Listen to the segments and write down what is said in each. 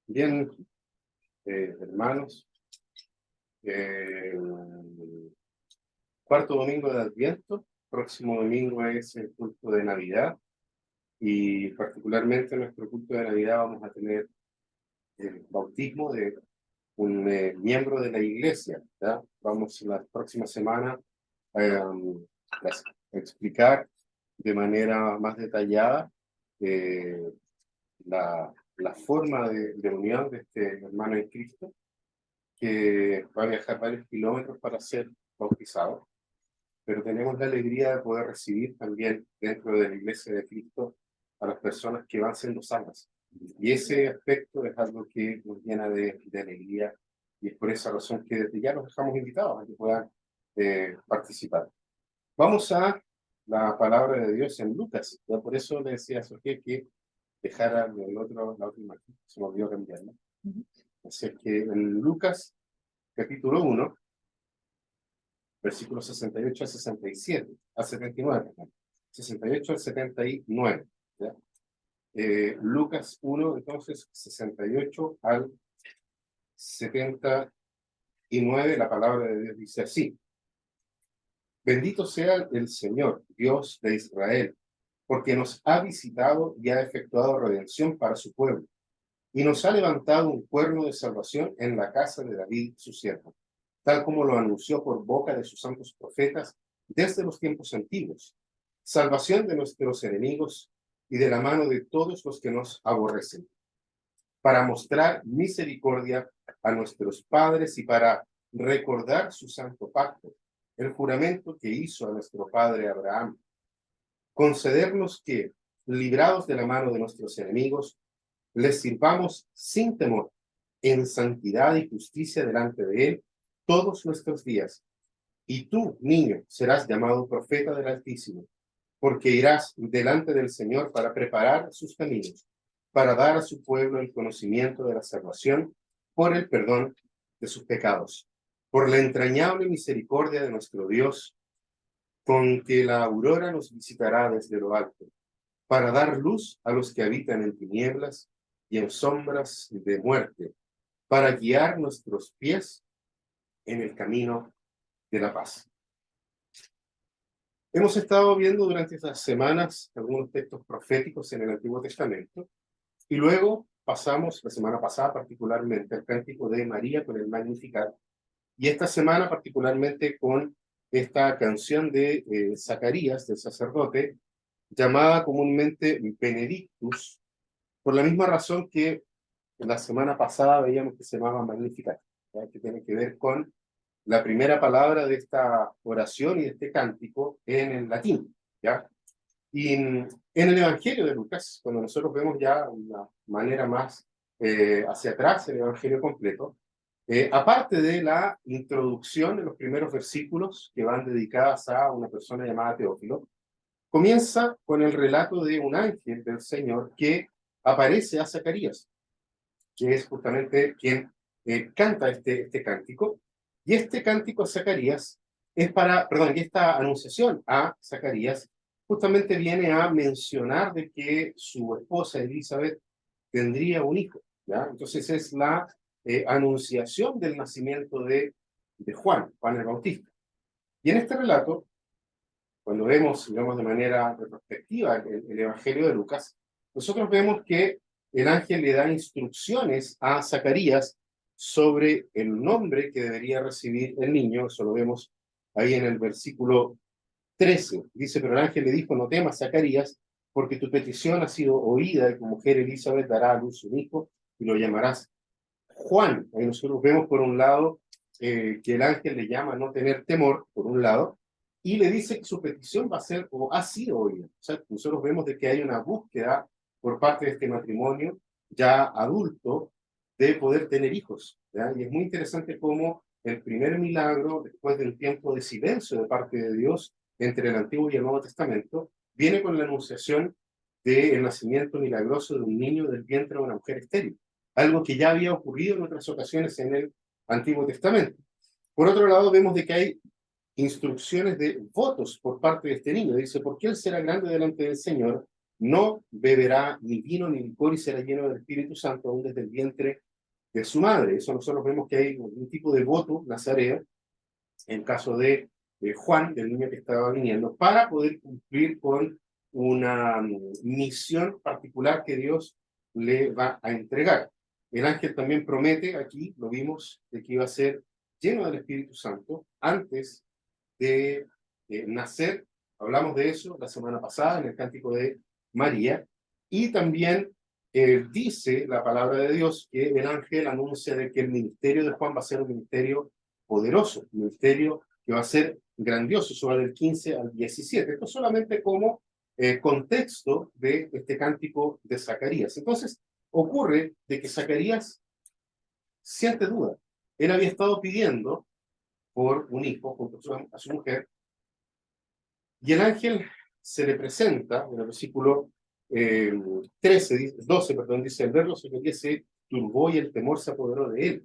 Bien, hermanos, cuarto domingo de Adviento, próximo domingo es el culto de Navidad y particularmente en nuestro culto de Navidad vamos a tener el bautismo de un miembro de la iglesia, ¿ya? Vamos la próxima semana a explicar de manera más detallada la forma de unión de este hermano en Cristo, que va a viajar varios kilómetros para ser bautizado, pero tenemos la alegría de poder recibir también dentro de la Iglesia de Cristo a las personas que van siendo salvas. Y ese aspecto es algo que nos llena de alegría, y es por esa razón que desde ya los dejamos invitados a que puedan participar. Vamos a la palabra de Dios en Lucas. Ya por eso le decía a Sofía que dejara la otra imagen, se me olvidó cambiarla. Así es que en Lucas capítulo 1, versículos 68 al 67, al 79, 68 al 79. ¿Ya? Lucas 1, entonces, 68 al 79, la palabra de Dios dice así: Bendito sea el Señor, Dios de Israel, porque nos ha visitado y ha efectuado redención para su pueblo, y nos ha levantado un cuerno de salvación en la casa de David, su siervo, tal como lo anunció por boca de sus santos profetas desde los tiempos antiguos, salvación de nuestros enemigos y de la mano de todos los que nos aborrecen, para mostrar misericordia a nuestros padres y para recordar su santo pacto, el juramento que hizo a nuestro padre Abraham, concedernos que, librados de la mano de nuestros enemigos, les sirvamos sin temor, en santidad y justicia delante de Él todos nuestros días. Y tú, niño, serás llamado profeta del Altísimo, porque irás delante del Señor para preparar sus caminos, para dar a su pueblo el conocimiento de la salvación por el perdón de sus pecados, por la entrañable misericordia de nuestro Dios, con que la aurora nos visitará desde lo alto, para dar luz a los que habitan en tinieblas y en sombras de muerte, para guiar nuestros pies en el camino de la paz. Hemos estado viendo durante estas semanas algunos textos proféticos en el Antiguo Testamento, y luego pasamos, la semana pasada particularmente, al cántico de María con el Magnificat, y esta semana particularmente con esta canción de Zacarías, del sacerdote, llamada comúnmente Benedictus, por la misma razón que la semana pasada veíamos que se llamaba Magnificat, ¿ya? Que tiene que ver con la primera palabra de esta oración y de este cántico en el latín, ¿ya? Y en el Evangelio de Lucas, cuando nosotros vemos ya una manera más hacia atrás, el Evangelio completo, aparte de la introducción de los primeros versículos que van dedicadas a una persona llamada Teófilo, comienza con el relato de un ángel del Señor que aparece a Zacarías, que es justamente quien canta este cántico. Y este cántico a Zacarías es y esta anunciación a Zacarías justamente viene a mencionar de que su esposa Elizabeth tendría un hijo, ¿ya? Entonces es la anunciación del nacimiento de Juan el Bautista. Y en este relato, cuando vemos, digamos, de manera retrospectiva el Evangelio de Lucas, nosotros vemos que el ángel le da instrucciones a Zacarías sobre el nombre que debería recibir el niño. Eso lo vemos ahí en el versículo 13. Dice: pero el ángel le dijo: no temas, Zacarías, porque tu petición ha sido oída, y tu mujer Elizabeth dará a luz un hijo y lo llamarás Juan. Ahí nosotros vemos por un lado que el ángel le llama a no tener temor, por un lado, y le dice que su petición va a ser o ha sido oída. O sea, nosotros vemos de que hay una búsqueda por parte de este matrimonio ya adulto de poder tener hijos, ¿ya? Y es muy interesante cómo el primer milagro, después de un tiempo de silencio de parte de Dios entre el Antiguo y el Nuevo Testamento, viene con la anunciación del nacimiento milagroso de un niño del vientre de una mujer estéril, algo que ya había ocurrido en otras ocasiones en el Antiguo Testamento. Por otro lado, vemos de que hay instrucciones de votos por parte de este niño. Dice: porque él será grande delante del Señor no beberá ni vino ni licor y será lleno del Espíritu Santo aún desde el vientre de su madre. Eso nosotros vemos que hay un tipo de voto nazareo, en caso de Juan, del niño que estaba viniendo, para poder cumplir con una misión particular que Dios le va a entregar. El ángel también promete, aquí lo vimos, de que iba a ser lleno del Espíritu Santo antes de nacer. Hablamos de eso la semana pasada en el cántico de María. Y también dice la palabra de Dios que el ángel anuncia de que el ministerio de Juan va a ser un ministerio poderoso, un ministerio que va a ser grandioso. Eso va del 15 al 17. Esto solamente como contexto de este cántico de Zacarías. Entonces, ocurre de que Zacarías siente duda. Él había estado pidiendo por un hijo junto a su mujer, y el ángel se le presenta, en el versículo 12, perdón, dice, al verlo Zacarías se turbó y el temor se apoderó de él.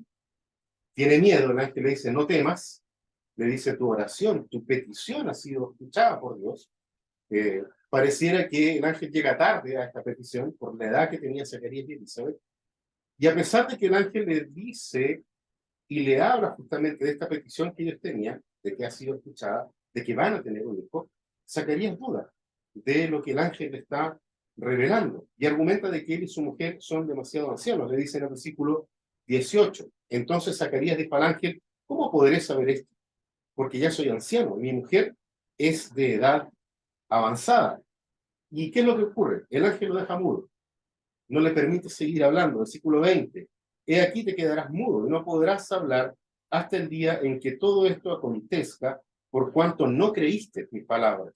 Tiene miedo, el ángel le dice, no temas, le dice, tu oración, tu petición ha sido escuchada por Dios. Pareciera que el ángel llega tarde a esta petición por la edad que tenía Zacarías y Elizabeth, y a pesar de que el ángel le dice y le habla justamente de esta petición que ellos tenían, de que ha sido escuchada, de que van a tener un hijo, Zacarías duda de lo que el ángel le está revelando y argumenta de que él y su mujer son demasiado ancianos. Le dice en el versículo 18. Entonces Zacarías dijo al ángel, ¿cómo podré saber esto? Porque ya soy anciano, mi mujer es de edad avanzada. ¿Y qué es lo que ocurre? El ángel lo deja mudo, no le permite seguir hablando. Versículo 20. He aquí te quedarás mudo y no podrás hablar hasta el día en que todo esto acontezca, por cuanto no creíste mis palabras,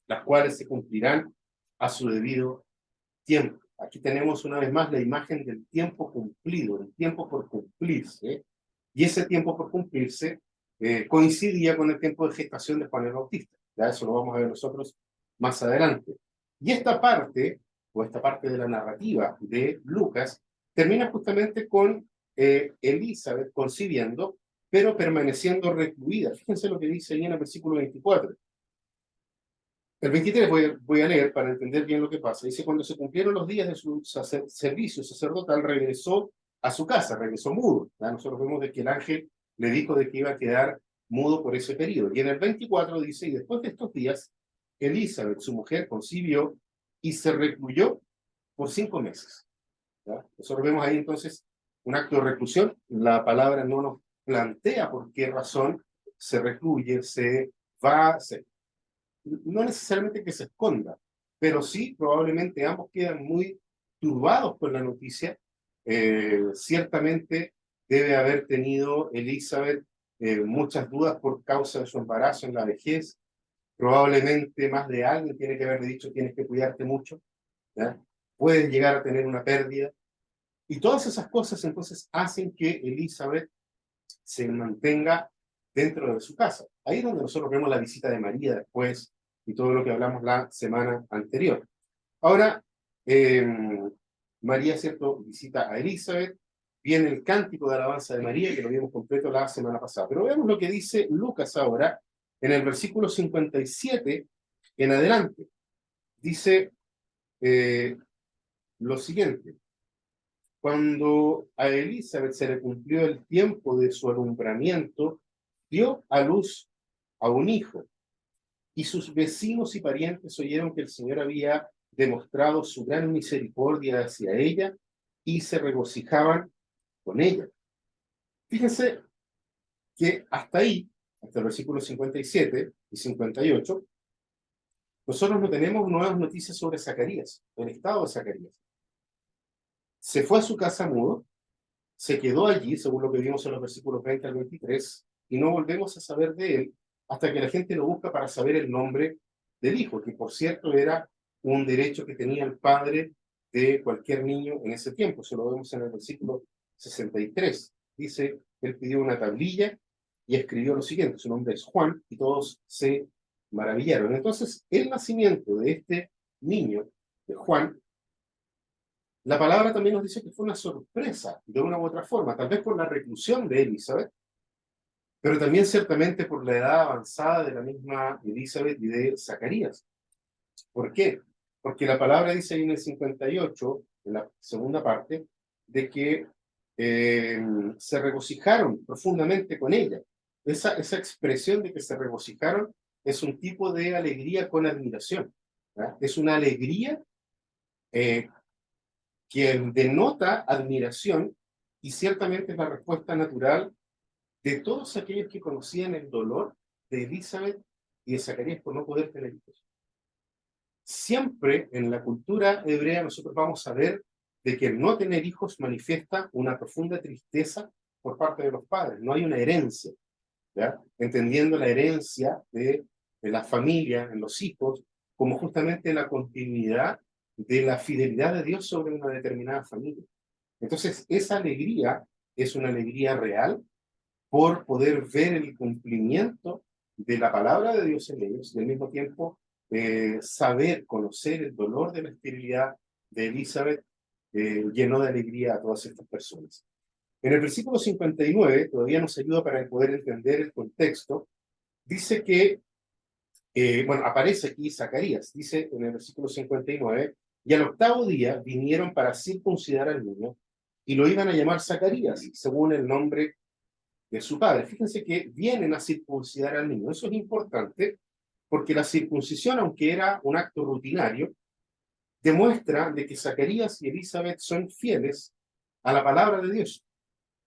las cuales se cumplirán a su debido tiempo. Aquí tenemos una vez más la imagen del tiempo cumplido, el tiempo por cumplirse, y ese tiempo por cumplirse coincidía con el tiempo de gestación de Juan el Bautista. Ya eso lo vamos a ver nosotros más adelante. Y esta parte, o esta parte de la narrativa de Lucas, termina justamente con Elizabeth concibiendo, pero permaneciendo recluida. Fíjense lo que dice ahí en el versículo 24. El 23 voy a leer para entender bien lo que pasa. Dice, cuando se cumplieron los días de su servicio sacerdotal, regresó a su casa, regresó mudo. ¿Ya? Nosotros vemos de que el ángel le dijo de que iba a quedar mudo por ese periodo. Y en el 24 dice, y después de estos días, Elizabeth, su mujer, concibió y se recluyó por 5 meses. ¿Ya? Nosotros vemos ahí entonces un acto de reclusión. La palabra no nos plantea por qué razón se recluye, se va, no necesariamente que se esconda, pero sí probablemente ambos quedan muy turbados con la noticia. Ciertamente debe haber tenido Elizabeth muchas dudas por causa de su embarazo en la vejez. Probablemente más de alguien tiene que haberle dicho tienes que cuidarte mucho, ¿ya? Puedes llegar a tener una pérdida. Y todas esas cosas entonces hacen que Elizabeth se mantenga dentro de su casa. Ahí es donde nosotros vemos la visita de María después y todo lo que hablamos la semana anterior. Ahora, María, ¿cierto?, visita a Elizabeth, viene el cántico de alabanza de María, que lo vimos completo la semana pasada. Pero veamos lo que dice Lucas ahora, en el versículo 57 en adelante. Dice lo siguiente. Cuando a Elizabeth se le cumplió el tiempo de su alumbramiento, dio a luz a un hijo, y sus vecinos y parientes oyeron que el Señor había demostrado su gran misericordia hacia ella y se regocijaban con ella. Fíjense que hasta ahí, hasta el versículo 57 y 58, nosotros no tenemos nuevas noticias sobre Zacarías, el estado de Zacarías. Se fue a su casa mudo, se quedó allí, según lo que vimos en los versículos 20 al 23, y no volvemos a saber de él hasta que la gente lo busca para saber el nombre del hijo, que por cierto era un derecho que tenía el padre de cualquier niño en ese tiempo. Se lo vemos en el versículo 63. Dice, él pidió una tablilla y escribió lo siguiente, su nombre es Juan, y todos se maravillaron. Entonces, el nacimiento de este niño, de Juan, la palabra también nos dice que fue una sorpresa, de una u otra forma, tal vez por la reclusión de Elizabeth, pero también ciertamente por la edad avanzada de la misma Elizabeth y de Zacarías. ¿Por qué? Porque la palabra dice ahí en el 58, en la segunda parte, de que se regocijaron profundamente con ella. Esa expresión de que se regocijaron es un tipo de alegría con admiración. ¿Verdad? Es una alegría eh, que denota admiración y ciertamente es la respuesta natural de todos aquellos que conocían el dolor de Elizabeth y de Zacarías por no poder tener hijos. Siempre en la cultura hebrea nosotros vamos a ver de que el no tener hijos manifiesta una profunda tristeza por parte de los padres. No hay una herencia, ¿ya? Entendiendo la herencia de la familia en los hijos como justamente la continuidad de la fidelidad de Dios sobre una determinada familia. Entonces, esa alegría es una alegría real por poder ver el cumplimiento de la palabra de Dios en ellos y al mismo tiempo saber, conocer el dolor de la esterilidad de Elizabeth llenó de alegría a todas estas personas. En el versículo 59, todavía nos ayuda para poder entender el contexto, dice que, bueno, aparece aquí Zacarías, dice en el versículo 59, y al octavo día vinieron para circuncidar al niño y lo iban a llamar Zacarías, según el nombre de su padre. Fíjense que vienen a circuncidar al niño. Eso es importante porque la circuncisión, aunque era un acto rutinario, demuestra de que Zacarías y Elizabeth son fieles a la palabra de Dios.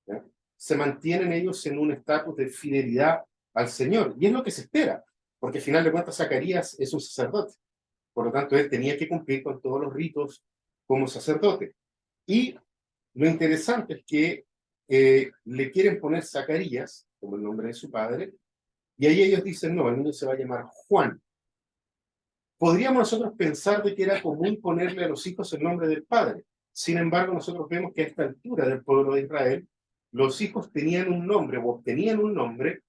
¿Ya? Se mantienen ellos en un estatus de fidelidad al Señor. Y es lo que se espera, porque al final de cuentas Zacarías es un sacerdote. Por lo tanto, él tenía que cumplir con todos los ritos como sacerdote. Y lo interesante es que le quieren poner Zacarías, como el nombre de su padre, y ahí ellos dicen, no, el niño se va a llamar Juan. Podríamos nosotros pensar de que era común ponerle a los hijos el nombre del padre. Sin embargo, nosotros vemos que a esta altura del pueblo de Israel, los hijos tenían un nombre o obtenían un nombre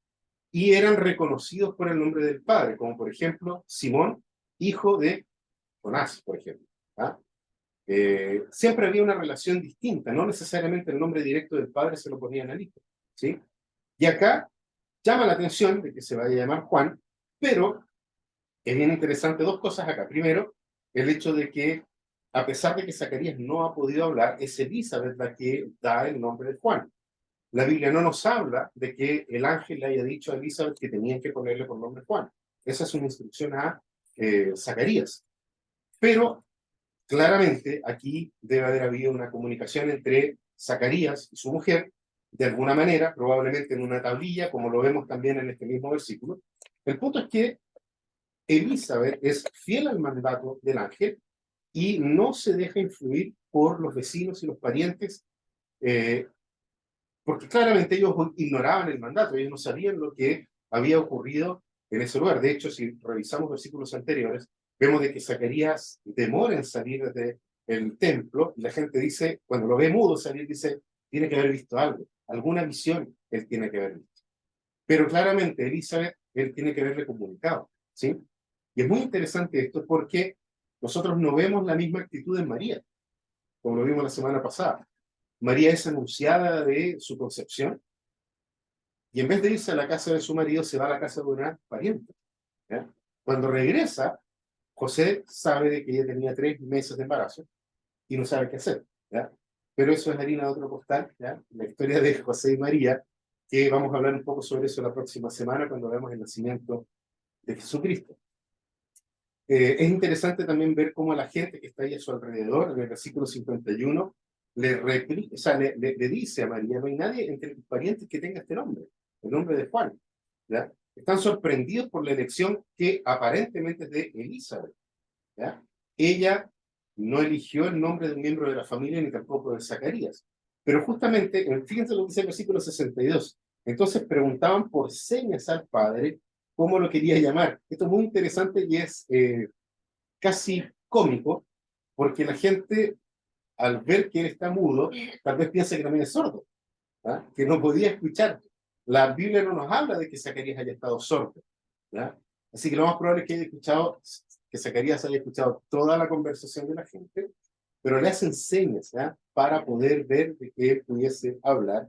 y eran reconocidos por el nombre del padre, como por ejemplo Simón, hijo de Jonás, por ejemplo. ¿Ah? Siempre había una relación distinta, no necesariamente el nombre directo del padre se lo ponían al hijo, ¿sí? Y acá llama la atención de que se vaya a llamar Juan, pero es bien interesante dos cosas acá. Primero, el hecho de que, a pesar de que Zacarías no ha podido hablar, es Elizabeth la que da el nombre de Juan. La Biblia no nos habla de que el ángel le haya dicho a Elizabeth que tenían que ponerle por nombre Juan. Esa es una instrucción a Zacarías. Pero claramente aquí debe haber habido una comunicación entre Zacarías y su mujer, de alguna manera, probablemente en una tablilla, como lo vemos también en este mismo versículo. El punto es que Elizabeth es fiel al mandato del ángel y no se deja influir por los vecinos y los parientes, eh, porque claramente ellos ignoraban el mandato, ellos no sabían lo que había ocurrido en ese lugar. De hecho, si revisamos versículos anteriores, vemos de que Zacarías demora en salir del templo y la gente dice, cuando lo ve mudo salir, dice, tiene que haber visto algo, alguna visión él tiene que haber visto. Pero claramente Elizabeth, él tiene que haberle comunicado, ¿sí? Y es muy interesante esto porque nosotros no vemos la misma actitud en María, como lo vimos la semana pasada. María es anunciada de su concepción y en vez de irse a la casa de su marido, se va a la casa de una pariente. ¿Ya? Cuando regresa, José sabe de que ella tenía 3 meses de embarazo y no sabe qué hacer. ¿Ya? Pero eso es harina de otro costal, ¿ya? La historia de José y María, que vamos a hablar un poco sobre eso la próxima semana cuando veamos el nacimiento de Jesucristo. Es interesante también ver cómo la gente que está ahí a su alrededor, en el versículo 51, o sea, le dice a María, no hay nadie entre tus parientes que tenga este nombre, el nombre de Juan. ¿Ya? Están sorprendidos por la elección que aparentemente es de Elizabeth. ¿Ya? Ella no eligió el nombre de un miembro de la familia ni tampoco de Zacarías. Pero justamente, fíjense lo que dice el versículo 62. Entonces preguntaban por señas al padre cómo lo quería llamar. Esto es muy interesante y es casi cómico, porque la gente, al ver que él está mudo, tal vez piensa que también es sordo, ¿ah? Que no podía escuchar. La Biblia no nos habla de que Zacarías haya estado sordo. ¿Ya? Así que lo más probable es que haya escuchado, que Zacarías haya escuchado toda la conversación de la gente, pero le hacen señas, ¿ya? Para poder ver de que él pudiese hablar.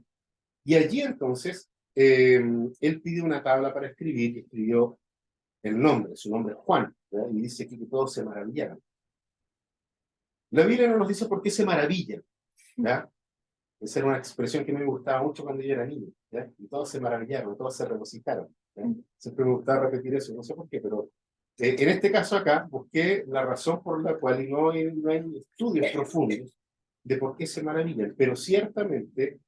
Y allí entonces, él pide una tabla para escribir y escribió el nombre, su nombre es Juan, ¿ya? Y dice aquí que todos se maravillaron. La Biblia no nos dice por qué se maravillan, ¿ya? Esa era una expresión que me gustaba mucho cuando yo era niño, ¿ya? Y todos se maravillaron, todos se regocijaron, ¿ya? Siempre me gustaba repetir eso, no sé por qué, pero en este caso acá busqué la razón por la cual, y no hay estudios profundos de por qué se maravillan, pero ciertamente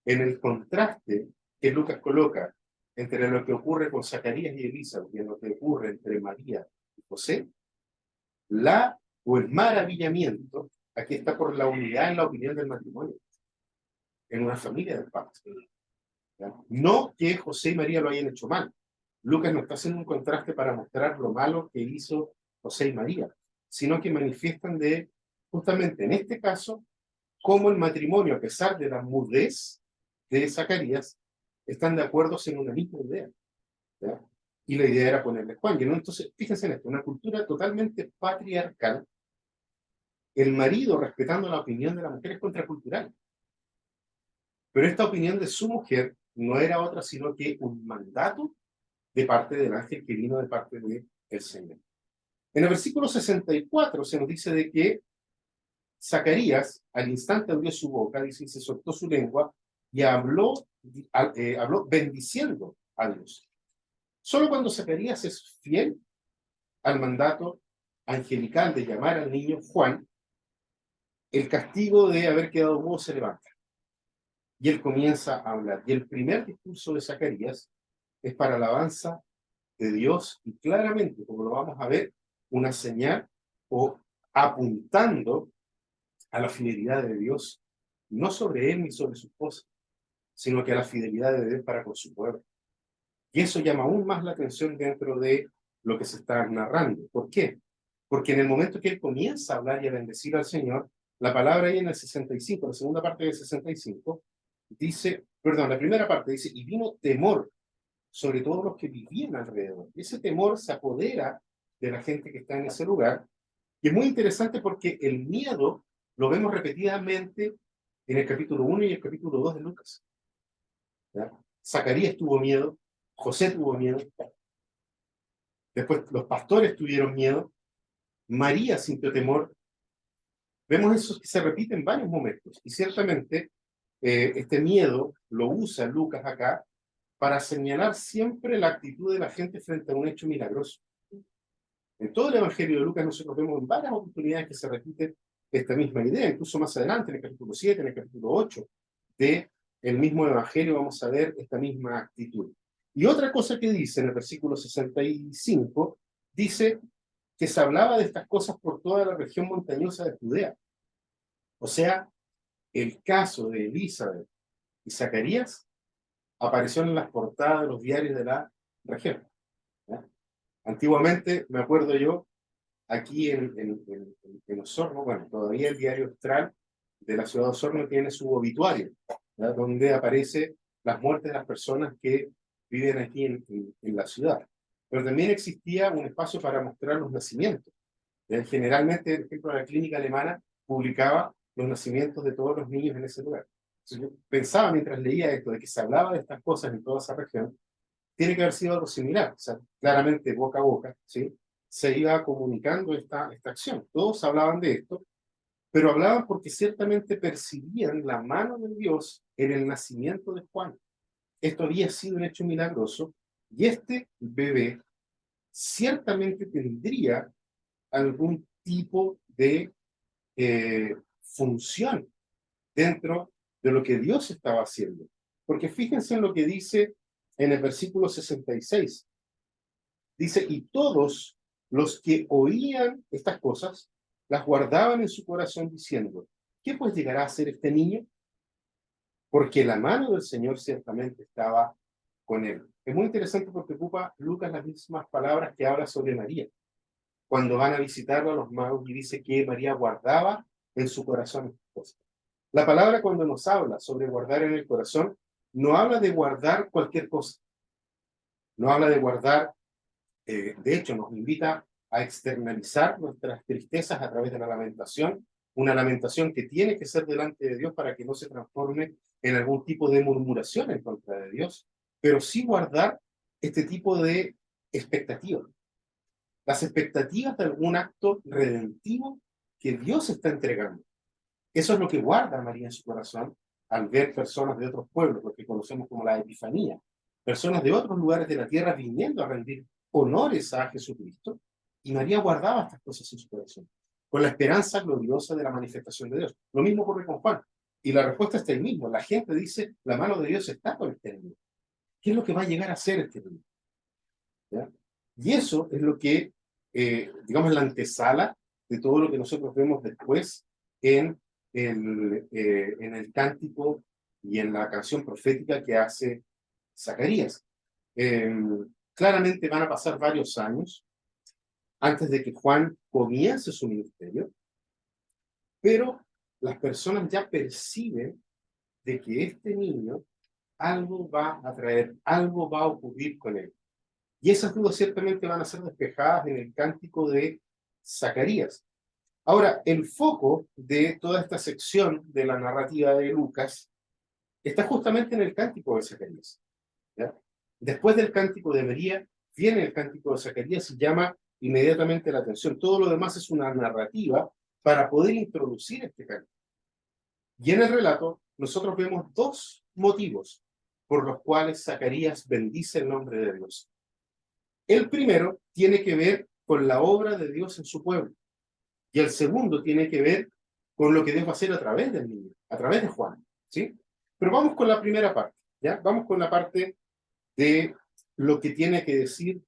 en el contraste que Lucas coloca entre lo que ocurre con Zacarías y Elizabeth y en lo que ocurre entre María y José, o el maravillamiento, aquí está por la unidad en la opinión del matrimonio, en una familia de padres. ¿Ya? No que José y María lo hayan hecho mal. Lucas no está haciendo un contraste para mostrar lo malo que hizo José y María, sino que manifiestan justamente en este caso, cómo el matrimonio, a pesar de la mudez de Zacarías, están de acuerdo en una misma idea. ¿Ya? Y la idea era ponerle Juan. ¿No? Entonces, fíjense en esto, una cultura totalmente patriarcal, el marido respetando la opinión de la mujer es contracultural. Pero esta opinión de su mujer no era otra sino que un mandato de parte del ángel que vino de parte del Señor. En el versículo 64 se nos dice de que Zacarías al instante abrió su boca, dice, y se soltó su lengua y habló bendiciendo a Dios. Solo cuando Zacarías es fiel al mandato angelical de llamar al niño Juan, el castigo de haber quedado mudo se levanta. Y él comienza a hablar. Y el primer discurso de Zacarías es para alabanza de Dios y claramente, como lo vamos a ver, una señal o apuntando a la fidelidad de Dios, no sobre él ni sobre su esposa, sino que a la fidelidad de Dios para con su pueblo. Y eso llama aún más la atención dentro de lo que se está narrando. ¿Por qué? Porque en el momento que él comienza a hablar y a bendecir al Señor, la palabra ahí en el 65, la segunda parte del 65, dice, perdón, la primera parte dice, y vino temor sobre todos los que vivían alrededor. Y ese temor se apodera de la gente que está en ese lugar. Y es muy interesante porque el miedo lo vemos repetidamente en el capítulo 1 y el capítulo 2 de Lucas. ¿Ya? Zacarías tuvo miedo, José tuvo miedo, después los pastores tuvieron miedo, María sintió temor. Vemos eso que se repite en varios momentos. Y ciertamente este miedo lo usa Lucas acá para señalar siempre la actitud de la gente frente a un hecho milagroso. En todo el Evangelio de Lucas nosotros vemos en varias oportunidades que se repite esta misma idea, incluso más adelante en el capítulo 7, en el capítulo 8 de el mismo Evangelio vamos a ver esta misma actitud. Y otra cosa que dice en el versículo 65, dice que se hablaba de estas cosas por toda la región montañosa de Judea. O sea, el caso de Elizabeth y Zacarías apareció en las portadas de los diarios de la región. ¿Ya? Antiguamente, me acuerdo yo, aquí en Osorno, bueno, todavía el diario Austral de la ciudad de Osorno tiene su obituario, ¿ya? Donde aparece las muertes de las personas que viven aquí en la ciudad. Pero también existía un espacio para mostrar los nacimientos. Generalmente, por ejemplo, la clínica alemana publicaba los nacimientos de todos los niños en ese lugar. Entonces, yo pensaba mientras leía esto, de que se hablaba de estas cosas en toda esa región, tiene que haber sido algo similar. O sea, claramente, boca a boca, ¿sí? Se iba comunicando esta acción. Todos hablaban de esto, pero hablaban porque ciertamente percibían la mano de Dios en el nacimiento de Juan. Esto había sido un hecho milagroso y este bebé ciertamente tendría algún tipo de función dentro de lo que Dios estaba haciendo. Porque fíjense en lo que dice en el versículo 66. Dice, y todos los que oían estas cosas las guardaban en su corazón diciendo, ¿qué pues llegará a ser este niño? Porque la mano del Señor ciertamente estaba con él. Es muy interesante porque ocupa Lucas las mismas palabras que habla sobre María. Cuando van a visitarlo a los magos y dice que María guardaba en su corazón estas cosas. La palabra cuando nos habla sobre guardar en el corazón, no habla de guardar cualquier cosa. No habla de guardar, de hecho nos invita a externalizar nuestras tristezas a través de la lamentación, una lamentación que tiene que ser delante de Dios para que no se transforme en algún tipo de murmuración en contra de Dios, pero sí guardar este tipo de expectativas. Las expectativas de algún acto redentivo que Dios está entregando. Eso es lo que guarda María en su corazón al ver personas de otros pueblos, lo que conocemos como la Epifanía. Personas de otros lugares de la tierra viniendo a rendir honores a Jesucristo, y María guardaba estas cosas en su corazón, con la esperanza gloriosa de la manifestación de Dios. Lo mismo ocurre con Juan. Y la respuesta está ahí mismo. La gente dice, la mano de Dios está con este niño. ¿Qué es lo que va a llegar a ser este niño? ¿Ya? Y eso es lo que, digamos, la antesala de todo lo que nosotros vemos después en el cántico y en la canción profética que hace Zacarías. Claramente van a pasar varios años antes de que Juan comience su ministerio, pero las personas ya perciben de que este niño algo va a traer, algo va a ocurrir con él. Y esas dudas ciertamente van a ser despejadas en el cántico de Zacarías. Ahora, el foco de toda esta sección de la narrativa de Lucas está justamente en el cántico de Zacarías. ¿Ya? Después del cántico de María, viene el cántico de Zacarías y llama inmediatamente la atención. Todo lo demás es una narrativa para poder introducir este cántico. Y en el relato, nosotros vemos dos motivos por los cuales Zacarías bendice el nombre de Dios. El primero tiene que ver con la obra de Dios en su pueblo. Y el segundo tiene que ver con lo que Dios va a hacer a través del niño, a través de Juan. ¿Sí? Pero vamos con la primera parte. ¿Ya? Vamos con la parte de lo que tiene que decir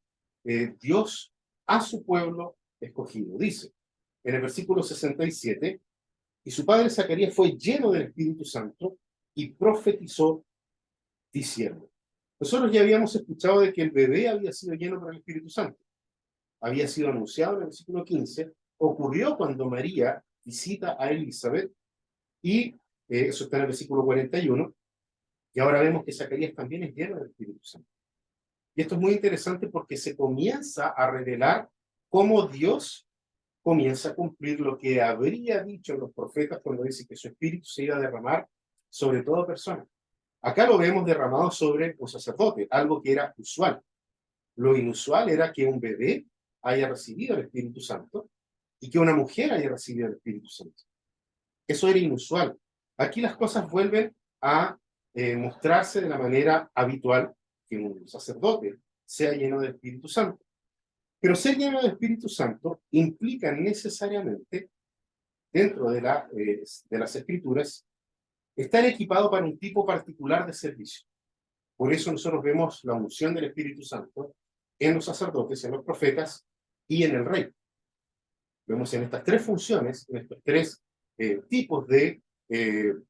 Dios a su pueblo escogido. Dice en el versículo 67, y su padre Zacarías fue lleno del Espíritu Santo y profetizó diciendo. Nosotros ya habíamos escuchado de que el bebé había sido lleno por el Espíritu Santo. Había sido anunciado en el versículo 15, ocurrió cuando María visita a Elizabeth, y eso está en el versículo 41, y ahora vemos que Zacarías también es lleno del Espíritu Santo. Y esto es muy interesante porque se comienza a revelar cómo Dios comienza a cumplir lo que habría dicho los profetas cuando dice que su espíritu se iba a derramar sobre toda persona. Acá lo vemos derramado sobre un sacerdote, algo que era usual. Lo inusual era que un bebé haya recibido el Espíritu Santo y que una mujer haya recibido el Espíritu Santo. Eso era inusual. Aquí las cosas vuelven a mostrarse de la manera habitual, que un sacerdote sea lleno del Espíritu Santo. Pero ser lleno del Espíritu Santo implica necesariamente, dentro de las Escrituras, estar equipado para un tipo particular de servicio. Por eso nosotros vemos la unción del Espíritu Santo en los sacerdotes, en los profetas y en el rey. Vemos en estas tres funciones, en estos tres tipos de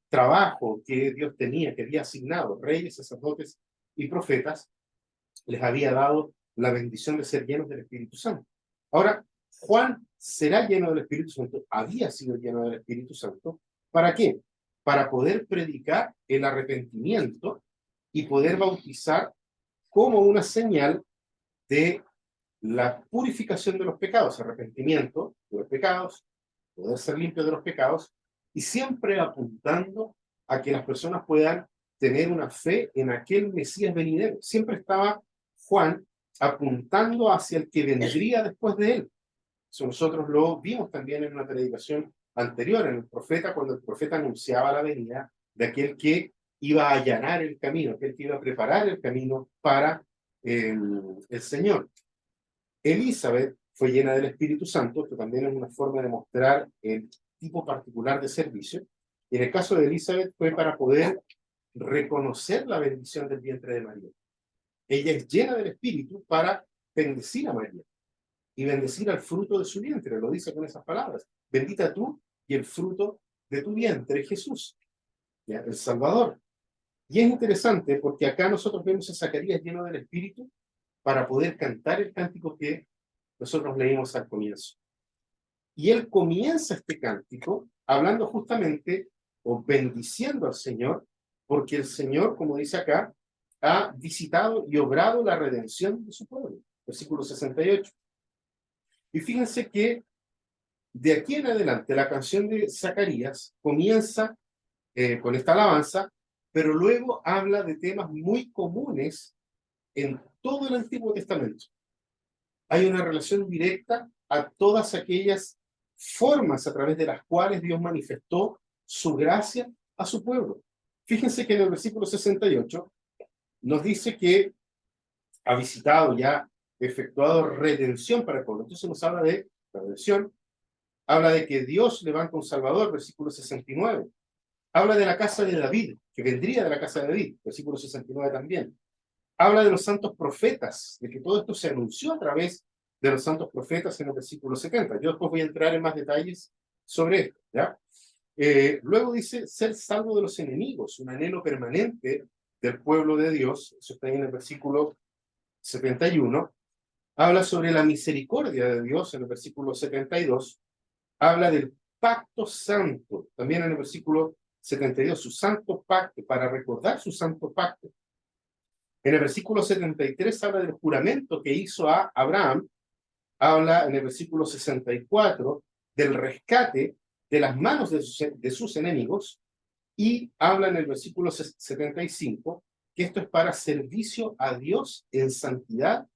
trabajo que Dios tenía, que había asignado, reyes, sacerdotes y profetas, les había dado la bendición de ser llenos del Espíritu Santo. Ahora, Juan será lleno del Espíritu Santo, había sido lleno del Espíritu Santo. ¿Para qué? Para poder predicar el arrepentimiento y poder bautizar como una señal de la purificación de los pecados, arrepentimiento de los pecados, poder ser limpio de los pecados, y siempre apuntando a que las personas puedan tener una fe en aquel Mesías venidero. Siempre estaba Juan apuntando hacia el que vendría después de él. Eso nosotros lo vimos también en una predicación anterior, en el profeta, cuando el profeta anunciaba la venida de aquel que iba a allanar el camino, aquel que iba a preparar el camino para el Señor. Elizabeth fue llena del Espíritu Santo, esto también es una forma de mostrar el tipo particular de servicio. Y en el caso de Elizabeth fue para poder reconocer la bendición del vientre de María. Ella es llena del Espíritu para bendecir a María y bendecir al fruto de su vientre, lo dice con esas palabras. Bendita tú y el fruto de tu vientre, Jesús, ¿ya? El Salvador. Y es interesante porque acá nosotros vemos a Zacarías lleno del Espíritu para poder cantar el cántico que nosotros leímos al comienzo. Y él comienza este cántico hablando justamente o bendiciendo al Señor, porque el Señor, como dice acá, ha visitado y obrado la redención de su pueblo. Versículo 68. Y fíjense que de aquí en adelante la canción de Zacarías comienza con esta alabanza, pero luego habla de temas muy comunes en todo el Antiguo Testamento. Hay una relación directa a todas aquellas formas a través de las cuales Dios manifestó su gracia a su pueblo. Fíjense que en el versículo 68 nos dice que ha visitado ya, efectuado redención para el pueblo. Entonces nos habla de redención, habla de que Dios levanta un Salvador, versículo 69. Habla de la casa de David, que vendría de la casa de David, versículo 69 también. Habla de los santos profetas, de que todo esto se anunció a través de los santos profetas en el versículo 70. Yo después voy a entrar en más detalles sobre esto, ¿ya? Luego dice, ser salvo de los enemigos, un anhelo permanente del pueblo de Dios, eso está ahí en el versículo 71. Habla sobre la misericordia de Dios en el versículo 72. Habla del pacto santo, también en el versículo 72, su santo pacto, para recordar su santo pacto. En el versículo 73 habla del juramento que hizo a Abraham, habla en el versículo 64 del rescate de las manos de sus enemigos, y habla en el versículo 75 que esto es para servicio a Dios en santidad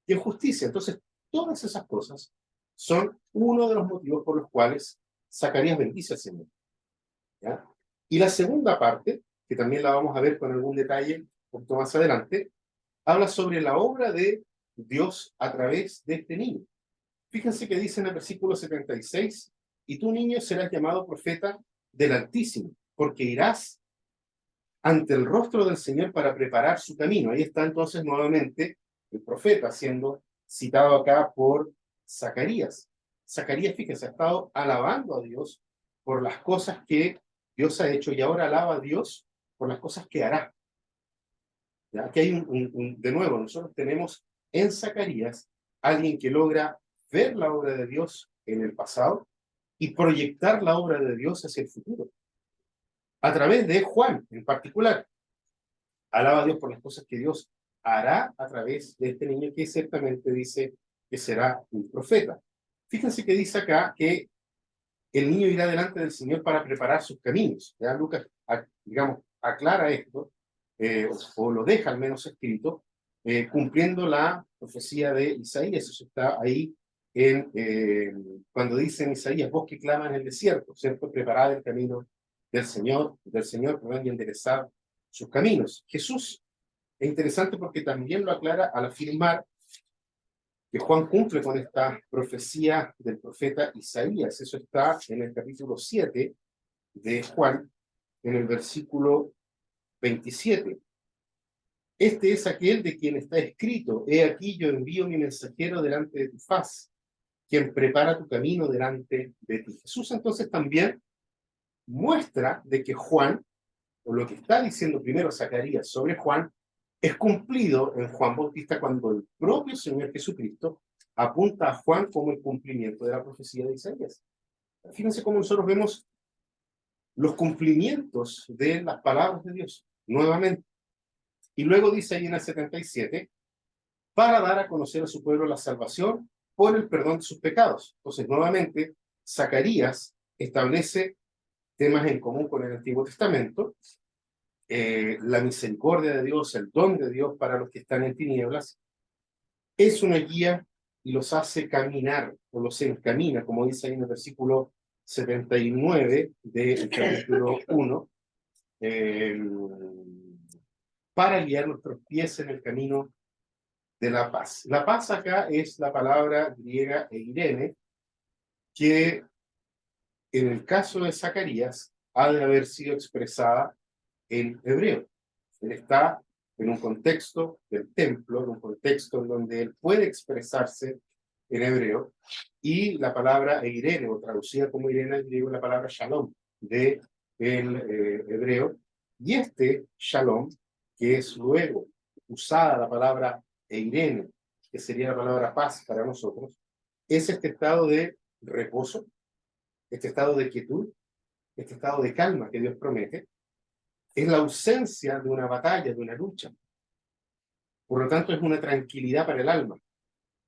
y en justicia. Entonces, todas esas cosas son uno de los motivos por los cuales Zacarías bendice al Señor, ¿ya? Y la segunda parte, que también la vamos a ver con algún detalle un poquito más adelante, habla sobre la obra de Dios a través de este niño. Fíjense que dice en el versículo 76, y tú, niño, serás llamado profeta del Altísimo, porque irás ante el rostro del Señor para preparar su camino. Ahí está entonces nuevamente el profeta siendo citado acá por Zacarías. Zacarías, fíjense, ha estado alabando a Dios por las cosas que Dios ha hecho y ahora alaba a Dios por las cosas que hará. ¿Ya? Aquí hay de nuevo, nosotros tenemos en Zacarías alguien que logra ver la obra de Dios en el pasado y proyectar la obra de Dios hacia el futuro. A través de Juan en particular. Alaba a Dios por las cosas que Dios hará a través de este niño que ciertamente dice que será un profeta. Fíjense que dice acá que el niño irá delante del Señor para preparar sus caminos. Ya Lucas, digamos, aclara esto, o lo deja al menos escrito, cumpliendo la profecía de Isaías. Eso está ahí cuando dice en Isaías, vos que clamas en el desierto, ¿cierto? Preparad el camino del Señor, perdón, y enderezar sus caminos. Jesús es interesante porque también lo aclara al afirmar que Juan cumple con esta profecía del profeta Isaías. Eso está en el capítulo 7 de Juan, en el versículo 27. Este es aquel de quien está escrito, he aquí yo envío mi mensajero delante de tu faz, quien prepara tu camino delante de ti. Jesús entonces también muestra de que Juan, o lo que está diciendo primero Zacarías sobre Juan, es cumplido en Juan Bautista cuando el propio Señor Jesucristo apunta a Juan como el cumplimiento de la profecía de Isaías. Fíjense cómo nosotros vemos los cumplimientos de las palabras de Dios, nuevamente. Y luego dice ahí en el 77, para dar a conocer a su pueblo la salvación por el perdón de sus pecados. Entonces, nuevamente, Zacarías establece temas en común con el Antiguo Testamento, la misericordia de Dios, el don de Dios para los que están en tinieblas, es una guía y los hace caminar, o los encamina, como dice ahí en el versículo 79 del capítulo 1, para guiar nuestros pies en el camino de la paz. La paz acá es la palabra griega eirene, que en el caso de Zacarías ha de haber sido expresada en hebreo. Él está en un contexto del templo, en un contexto en donde él puede expresarse en hebreo, y la palabra eirene, o traducida como Irene, es la palabra shalom de el hebreo, y este shalom, que es luego usada la palabra eirene, que sería la palabra paz para nosotros, es este estado de reposo, este estado de quietud, este estado de calma que Dios promete, es la ausencia de una batalla, de una lucha. Por lo tanto, es una tranquilidad para el alma,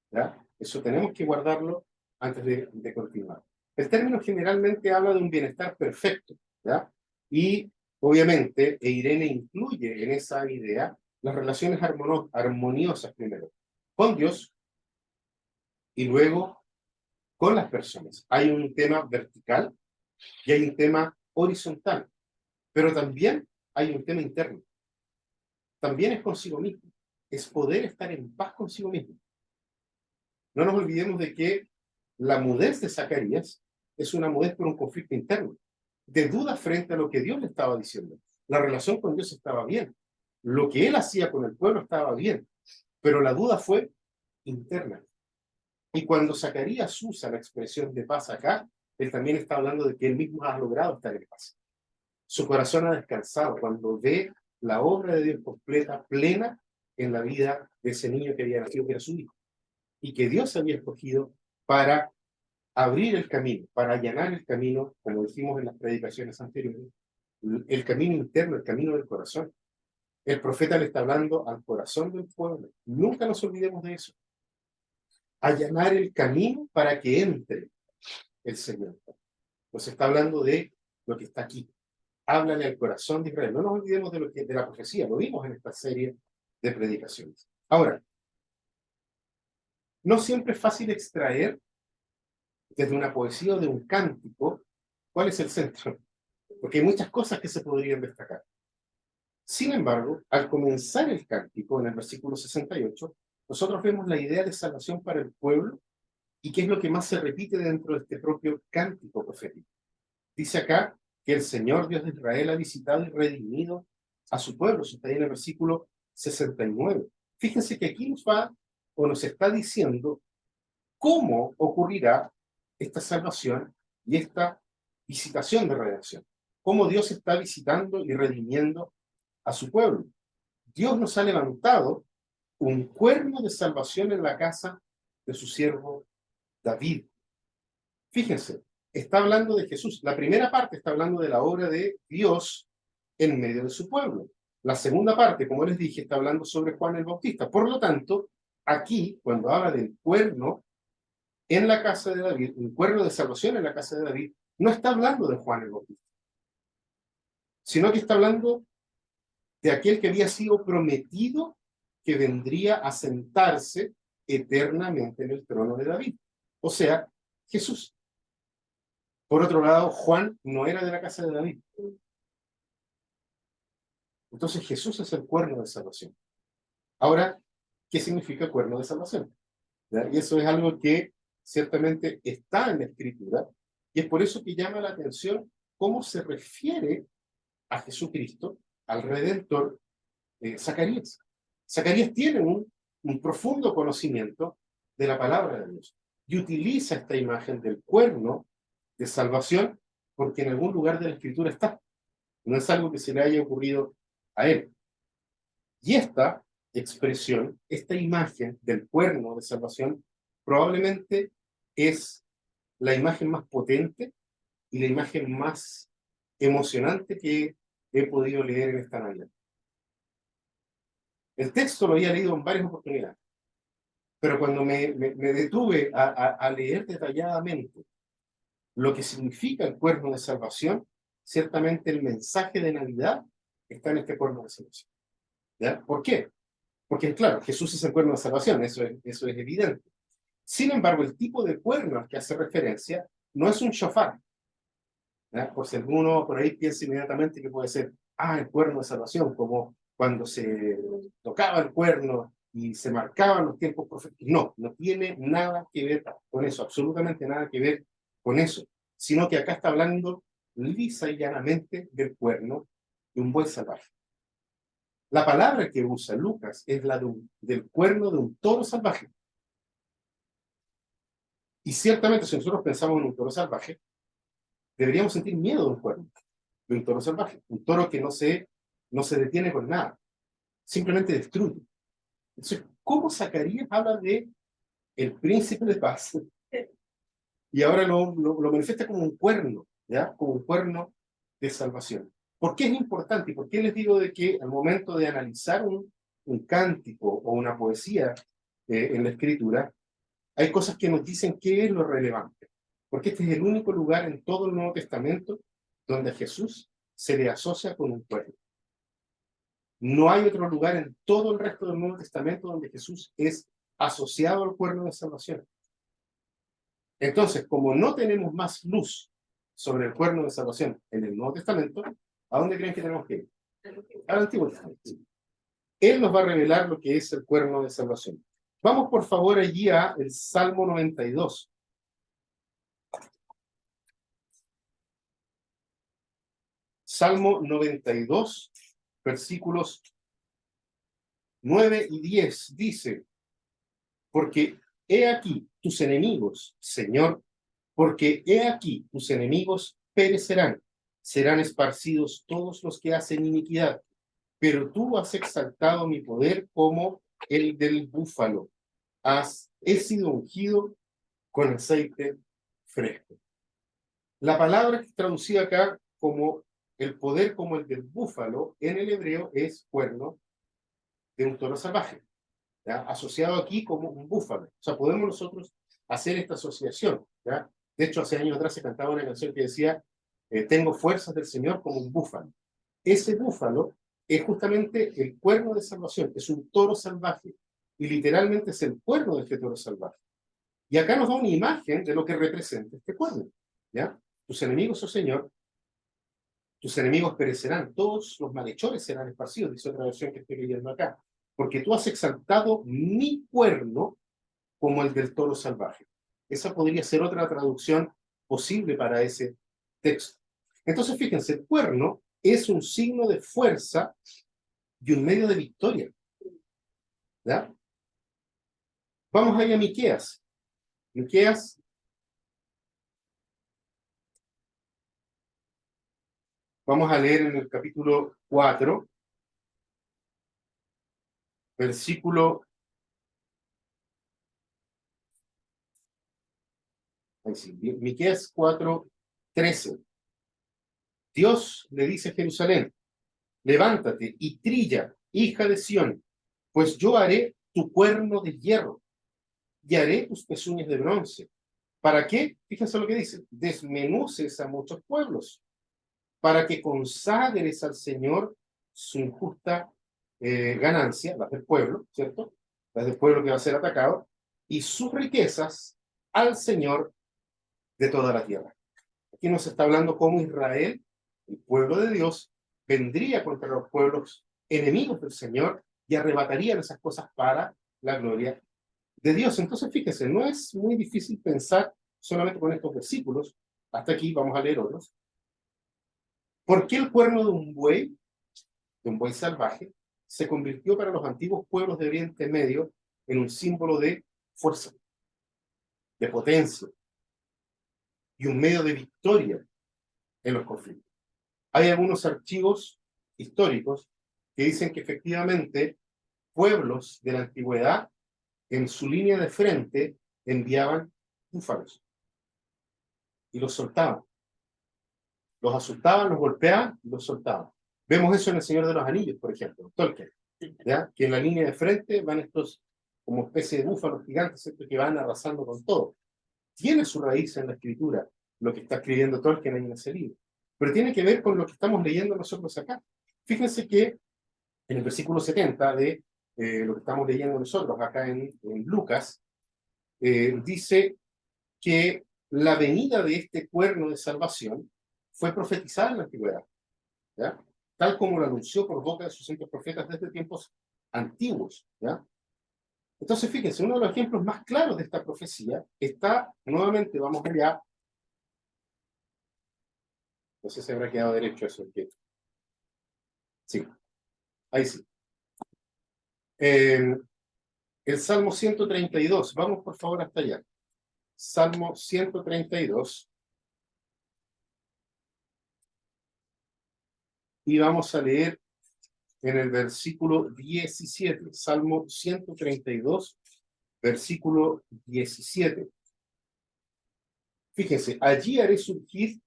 ¿ya? Eso tenemos que guardarlo antes de continuar. El término generalmente habla de un bienestar perfecto, ¿ya? Y obviamente, Irene incluye en esa idea las relaciones armoniosas primero con Dios y luego con las personas. Hay un tema vertical y hay un tema horizontal, pero también hay un tema interno. También es consigo mismo, es poder estar en paz consigo mismo. No nos olvidemos de que la mudez de Zacarías es una mudez por un conflicto interno, de duda frente a lo que Dios le estaba diciendo. La relación con Dios estaba bien, lo que él hacía con el pueblo estaba bien, pero la duda fue interna. Y cuando Zacarías usa la expresión de paz acá, él también está hablando de que él mismo ha logrado estar en paz. Su corazón ha descansado cuando ve la obra de Dios completa, plena en la vida de ese niño que había nacido, que era su hijo, y que Dios había escogido para abrir el camino, para allanar el camino, como dijimos en las predicaciones anteriores, el camino interno, el camino del corazón. El profeta le está hablando al corazón del pueblo. Nunca nos olvidemos de eso. Allanar el camino para que entre el Señor. Nos está hablando de lo que está aquí. Háblale al corazón de Israel. No nos olvidemos de la profecía. Lo vimos en esta serie de predicaciones. Ahora, no siempre es fácil extraer desde una poesía o de un cántico cuál es el centro, porque hay muchas cosas que se podrían destacar. Sin embargo, al comenzar el cántico, en el versículo 68, nosotros vemos la idea de salvación para el pueblo y qué es lo que más se repite dentro de este propio cántico profético. Dice acá que el Señor Dios de Israel ha visitado y redimido a su pueblo. Eso está ahí en el versículo 69. Fíjense que aquí nos va o nos está diciendo cómo ocurrirá esta salvación y esta visitación de redención. Cómo Dios está visitando y redimiendo a su pueblo. Dios nos ha levantado un cuerno de salvación en la casa de su siervo David. Fíjense, está hablando de Jesús. La primera parte está hablando de la obra de Dios en medio de su pueblo. La segunda parte, como les dije, está hablando sobre Juan el Bautista. Por lo tanto, aquí, cuando habla del cuerno en la casa de David, un cuerno de salvación en la casa de David, no está hablando de Juan el Bautista, sino que está hablando de aquel que había sido prometido que vendría a sentarse eternamente en el trono de David. O sea, Jesús. Por otro lado, Juan no era de la casa de David. Entonces Jesús es el cuerno de salvación. Ahora, ¿qué significa cuerno de salvación? ¿Ya? Y eso es algo que ciertamente está en la Escritura, y es por eso que llama la atención cómo se refiere a Jesucristo, al Redentor, Zacarías. Zacarías tiene un profundo conocimiento de la palabra de Dios y utiliza esta imagen del cuerno de salvación porque en algún lugar de la Escritura está. No es algo que se le haya ocurrido a él. Y esta expresión, esta imagen del cuerno de salvación, probablemente es la imagen más potente y la imagen más emocionante que he podido leer en esta Navidad. El texto lo había leído en varias oportunidades, pero cuando me detuve a leer detalladamente lo que significa el cuerno de salvación, ciertamente el mensaje de Navidad está en este cuerno de salvación. ¿Ya? ¿Por qué? Porque, claro, Jesús es el cuerno de salvación, eso es evidente. Sin embargo, el tipo de cuerno al que hace referencia no es un shofar. ¿Ya? Por si alguno por ahí piensa inmediatamente que puede ser, el cuerno de salvación, como cuando se tocaba el cuerno y se marcaban los tiempos proféticos. No, no tiene nada que ver con eso, absolutamente nada que ver con eso, sino que acá está hablando lisa y llanamente del cuerno de un buey salvaje. La palabra que usa Lucas es la del cuerno de un toro salvaje. Y ciertamente, si nosotros pensamos en un toro salvaje, deberíamos sentir miedo de un cuerno, de un toro salvaje. Un toro que no se detiene con nada, simplemente destruye. Entonces, ¿cómo Zacarías habla de el príncipe de paz? Y ahora lo manifiesta como un cuerno, ¿ya? Como un cuerno de salvación. ¿Por qué es importante? ¿Y por qué les digo de que al momento de analizar un cántico o una poesía en la escritura, hay cosas que nos dicen qué es lo relevante? Porque este es el único lugar en todo el Nuevo Testamento donde a Jesús se le asocia con un cuerno. No hay otro lugar en todo el resto del Nuevo Testamento donde Jesús es asociado al cuerno de salvación. Entonces, como no tenemos más luz sobre el cuerno de salvación en el Nuevo Testamento, ¿a dónde creen que tenemos que ir? Al Antiguo Testamento. Él nos va a revelar lo que es el cuerno de salvación. Vamos por favor allí a el Salmo 92. Salmo 92, versículos 9 y 10, dice: porque he aquí tus enemigos, Señor, porque he aquí tus enemigos perecerán, serán esparcidos todos los que hacen iniquidad, pero tú has exaltado mi poder como el del búfalo, he sido ungido con aceite fresco. La palabra que es traducida acá como el poder como el del búfalo, en el hebreo es cuerno de un toro salvaje, ¿ya? Asociado aquí como un búfalo. O sea, podemos nosotros hacer esta asociación, ¿ya? De hecho, hace años atrás se cantaba una canción que decía, tengo fuerzas del Señor como un búfalo. Ese búfalo es justamente el cuerno de salvación, es un toro salvaje, y literalmente es el cuerno de este toro salvaje. Y acá nos da una imagen de lo que representa este cuerno, ¿ya? Tus enemigos, oh Señor, tus enemigos perecerán, todos los malhechores serán esparcidos, dice otra versión que estoy leyendo acá, porque tú has exaltado mi cuerno como el del toro salvaje. Esa podría ser otra traducción posible para ese texto. Entonces, fíjense, el cuerno es un signo de fuerza y un medio de victoria, ¿ya? Vamos ahí a Miqueas. Miqueas, vamos a leer en el capítulo 4, versículo... Ahí sí, Miqueas 4:13. Dios le dice a Jerusalén: levántate y trilla, hija de Sión, pues yo haré tu cuerno de hierro y haré tus pezuñas de bronce. ¿Para qué? Fíjense lo que dice: desmenuces a muchos pueblos, para que consagres al Señor su injusta ganancia, las del pueblo, ¿cierto? Las del pueblo que va a ser atacado, y sus riquezas al Señor de toda la tierra. Aquí nos está hablando cómo Israel, el pueblo de Dios, vendría contra los pueblos enemigos del Señor y arrebatarían esas cosas para la gloria de Dios. Entonces, fíjese, no es muy difícil pensar solamente con estos versículos. Hasta aquí vamos a leer otros. ¿Por qué el cuerno de un buey salvaje, se convirtió para los antiguos pueblos de Oriente Medio en un símbolo de fuerza, de potencia y un medio de victoria en los conflictos? Hay algunos archivos históricos que dicen que efectivamente pueblos de la antigüedad en su línea de frente enviaban búfalos y los soltaban. Los asustaban, los golpeaban y los soltaban. Vemos eso en El Señor de los Anillos, por ejemplo, Tolkien, ¿ya? Que en la línea de frente van estos como especie de búfalos gigantes, ¿cierto? Que van arrasando con todo. Tiene su raíz en la escritura, lo que está escribiendo Tolkien ahí en ese libro, pero tiene que ver con lo que estamos leyendo nosotros acá. Fíjense que en el versículo 70 de lo que estamos leyendo nosotros acá en Lucas, dice que la venida de este cuerno de salvación fue profetizada en la antigüedad, ¿ya? Tal como lo anunció por boca de sus santos profetas desde tiempos antiguos, ¿ya? Entonces, fíjense, uno de los ejemplos más claros de esta profecía está, nuevamente, vamos allá, no sé si habrá quedado derecho eso, sí, ahí sí. El Salmo 132, vamos por favor hasta allá. Salmo 132, y vamos a leer en el versículo 17, Salmo 132, versículo 17. Fíjense, allí haré surgir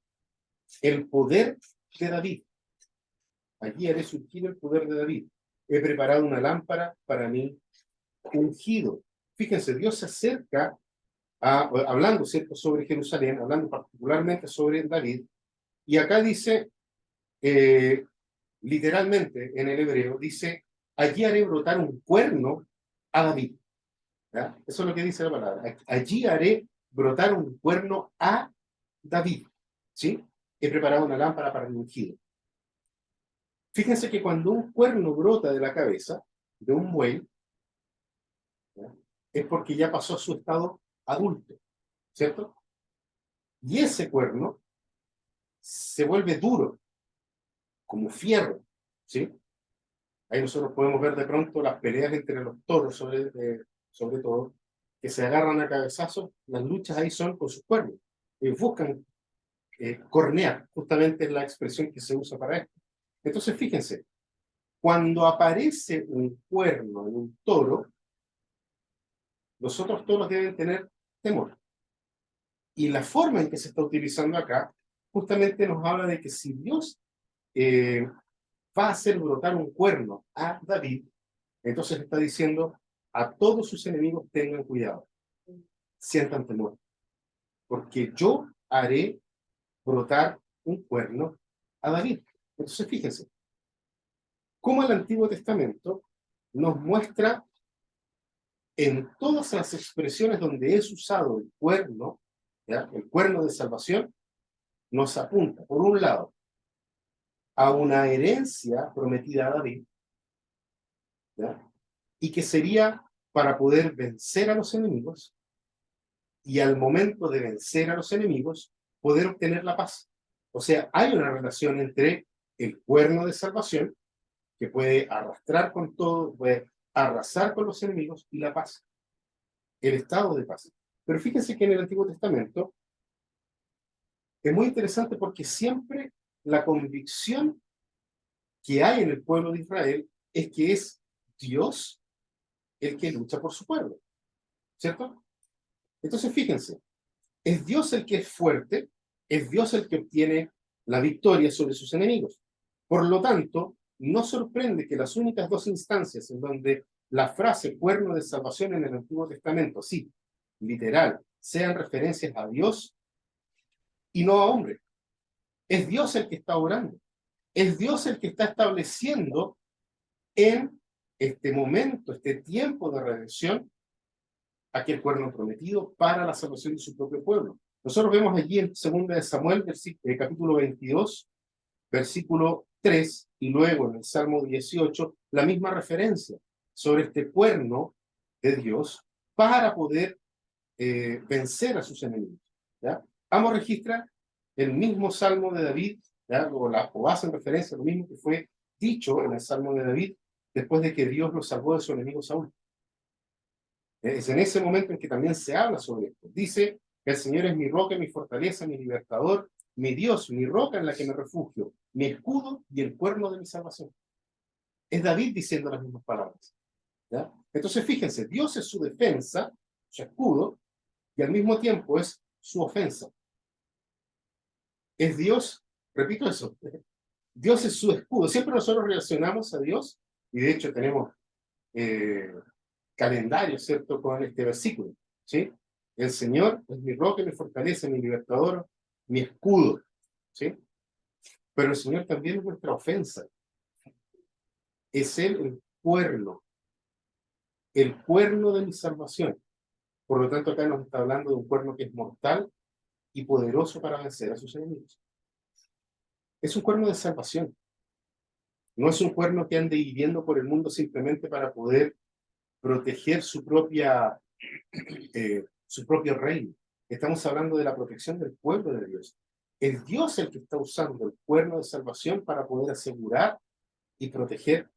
el poder de David. Allí haré surgir el poder de David. He preparado una lámpara para mí ungido. Fíjense, Dios se acerca hablando, ¿cierto?, sobre Jerusalén, hablando particularmente sobre David, y acá dice, literalmente en el hebreo, dice, allí haré brotar un cuerno a David. ¿Ya? Eso es lo que dice la palabra. Allí haré brotar un cuerno a David, ¿sí? He preparado una lámpara para el ungido. Fíjense que cuando un cuerno brota de la cabeza de un buey, ¿ya?, es porque ya pasó a su estado adulto, ¿cierto? Y ese cuerno se vuelve duro, como fierro, ¿sí? Ahí nosotros podemos ver de pronto las peleas entre los toros, sobre todo, que se agarran a cabezazos. Las luchas ahí son con sus cuernos. Buscan cornear, justamente es la expresión que se usa para esto. Entonces, fíjense, cuando aparece un cuerno en un toro, los otros toros deben tener temor. Y la forma en que se está utilizando acá, justamente nos habla de que si Dios va a hacer brotar un cuerno a David, entonces está diciendo a todos sus enemigos tengan cuidado, sientan temor, porque yo haré brotar un cuerno a David. Entonces fíjense, cómo el Antiguo Testamento nos muestra en todas las expresiones donde es usado el cuerno, ¿ya?, el cuerno de salvación, nos apunta, por un lado, a una herencia prometida a David, ¿ya?, y que sería para poder vencer a los enemigos, y al momento de vencer a los enemigos, poder obtener la paz. O sea, hay una relación entre el cuerno de salvación, que puede arrastrar con todo, puede arrasar con los enemigos, y la paz, el estado de paz. Pero fíjense que en el Antiguo Testamento es muy interesante porque siempre la convicción que hay en el pueblo de Israel es que es Dios el que lucha por su pueblo, ¿cierto? Entonces fíjense, es Dios el que es fuerte, es Dios el que obtiene la victoria sobre sus enemigos. Por lo tanto, no sorprende que las únicas dos instancias en donde la frase cuerno de salvación en el Antiguo Testamento, sí, literal, sean referencias a Dios y no a hombre. Es Dios el que está obrando. Es Dios el que está estableciendo en este momento, este tiempo de redención, aquel cuerno prometido para la salvación de su propio pueblo. Nosotros vemos allí en 2 de Samuel, capítulo 22, versículo 3, y luego en el Salmo 18, la misma referencia sobre este cuerno de Dios para poder vencer a sus enemigos, ¿ya? Ambos registran el mismo Salmo de David, ¿ya?, o hacen referencia a lo mismo que fue dicho en el Salmo de David después de que Dios lo salvó de su enemigo Saúl. Es en ese momento en que también se habla sobre esto. Dice que el Señor es mi roca, mi fortaleza, mi libertador, mi Dios, mi roca en la que me refugio, mi escudo y el cuerno de mi salvación. Es David diciendo las mismas palabras, ¿ya? Entonces fíjense, Dios es su defensa, su escudo, y al mismo tiempo es su ofensa. Es Dios, repito eso, Dios es su escudo. Siempre nosotros relacionamos a Dios, y de hecho tenemos calendario, ¿cierto?, con este versículo, ¿sí? El Señor es mi roca, mi fortaleza, mi libertador, mi escudo, ¿sí? Pero el Señor también es nuestra ofensa. Es Él el cuerno de mi salvación. Por lo tanto, acá nos está hablando de un cuerno que es mortal y poderoso para vencer a sus enemigos. Es un cuerno de salvación. No es un cuerno que ande viviendo por el mundo simplemente para poder proteger su propio reino. Estamos hablando de la protección del pueblo de Dios. Es Dios el que está usando el cuerno de salvación para poder asegurar y proteger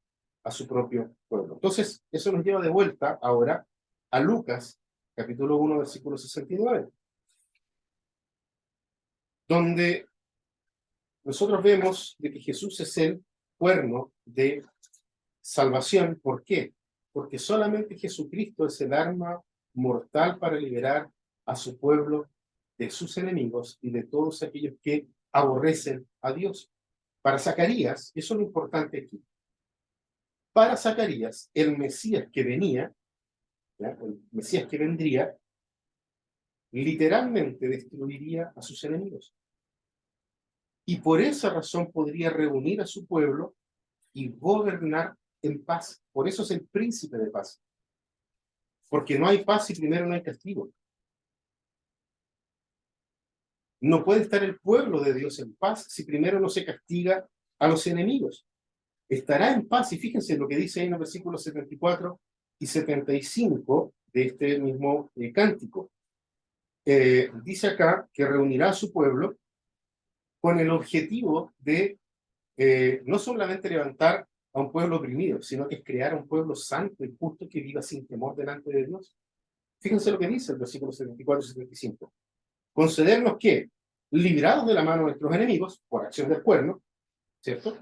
a su propio pueblo. Entonces, eso nos lleva de vuelta ahora a Lucas, capítulo 1, versículo 69, donde nosotros vemos de que Jesús es el cuerno de salvación. ¿Por qué? Porque solamente Jesucristo es el arma mortal para liberar a su pueblo de sus enemigos y de todos aquellos que aborrecen a Dios. Para Zacarías, eso es lo importante aquí. Para Zacarías, el Mesías que venía, ¿ya?, el Mesías que vendría, literalmente destruiría a sus enemigos. Y por esa razón podría reunir a su pueblo y gobernar en paz. Por eso es el príncipe de paz. Porque no hay paz si primero no hay castigo. No puede estar el pueblo de Dios en paz si primero no se castiga a los enemigos. Estará en paz, y fíjense lo que dice ahí en los versículos 74 y 75 de este mismo cántico. Dice acá que reunirá a su pueblo con el objetivo de no solamente levantar a un pueblo oprimido, sino que es crear un pueblo santo y justo que viva sin temor delante de Dios. Fíjense lo que dice el versículo 74 y 75. Concedernos que, librados de la mano de nuestros enemigos, por acción del cuerno, ¿cierto?